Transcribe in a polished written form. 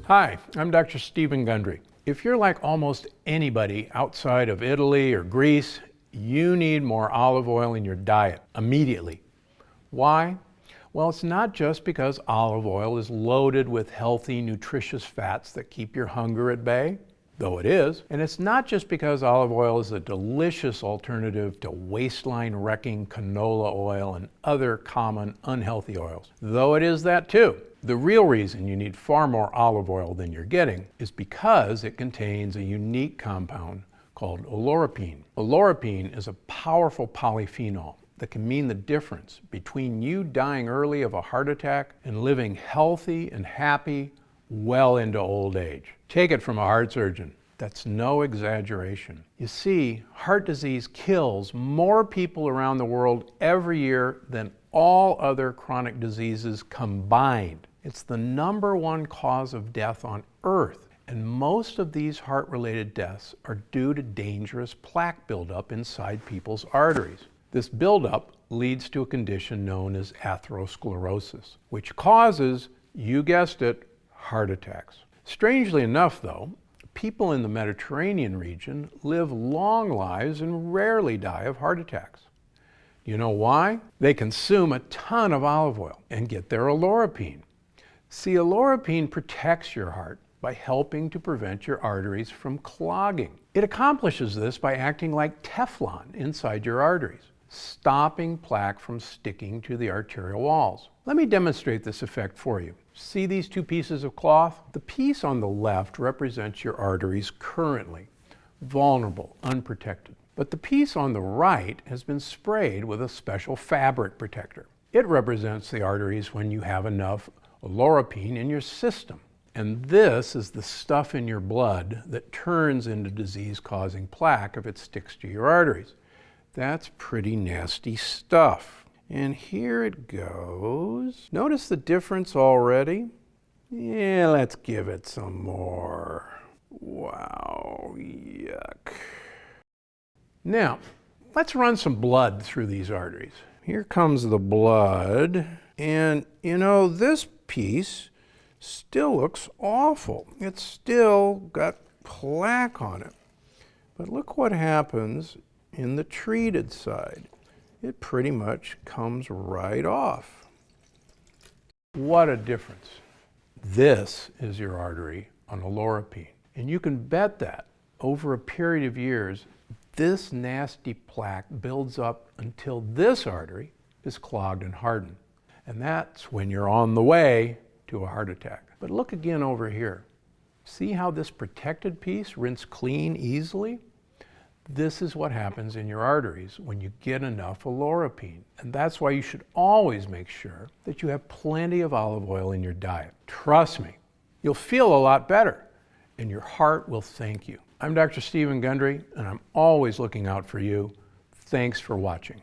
Hi, I'm Dr. Stephen Gundry. If you're like almost anybody outside of Italy or Greece, you need more olive oil in your diet immediately. Why? Well, it's not just because olive oil is loaded with healthy, nutritious fats that keep your hunger at bay, though it is. And it's not just because olive oil is a delicious alternative to waistline-wrecking canola oil and other common unhealthy oils, though it is that too. The real reason you need far more olive oil than you're getting is because it contains a unique compound called oleuropein. Oleuropein is a powerful polyphenol that can mean the difference between you dying early of a heart attack and living healthy and happy well into old age. Take it from a heart surgeon. That's no exaggeration. You see, heart disease kills more people around the world every year than all other chronic diseases combined. It's the #1 cause of death on Earth, and most of these heart-related deaths are due to dangerous plaque buildup inside people's arteries. This buildup leads to a condition known as atherosclerosis, which causes, you guessed it, heart attacks. Strangely enough, though, people in the Mediterranean region live long lives and rarely die of heart attacks. You know why? They consume a ton of olive oil and get their oleuropein. See, oleuropein protects your heart by helping to prevent your arteries from clogging. It accomplishes this by acting like Teflon inside your arteries, stopping plaque from sticking to the arterial walls. Let me demonstrate this effect for you. See these two pieces of cloth? The piece on the left represents your arteries currently, vulnerable, unprotected. But the piece on the right has been sprayed with a special fabric protector. It represents the arteries when you have enough oleuropein in your system. And this is the stuff in your blood that turns into disease-causing plaque if it sticks to your arteries. That's pretty nasty stuff. And here it goes. Notice the difference already? Yeah, let's give it some more. Wow, yuck. Now, let's run some blood through these arteries. Here comes the blood. And you know, this piece still looks awful. It's still got plaque on it. But look what happens in the treated side. It pretty much comes right off. What a difference. This is your artery on oleuropein. And you can bet that over a period of years, this nasty plaque builds up until this artery is clogged and hardened. And that's when you're on the way to a heart attack. But look again over here. See how this protected piece rinsed clean easily? This is what happens in your arteries when you get enough oleuropein. And that's why you should always make sure that you have plenty of olive oil in your diet. Trust me, you'll feel a lot better and your heart will thank you. I'm Dr. Stephen Gundry and I'm always looking out for you. Thanks for watching.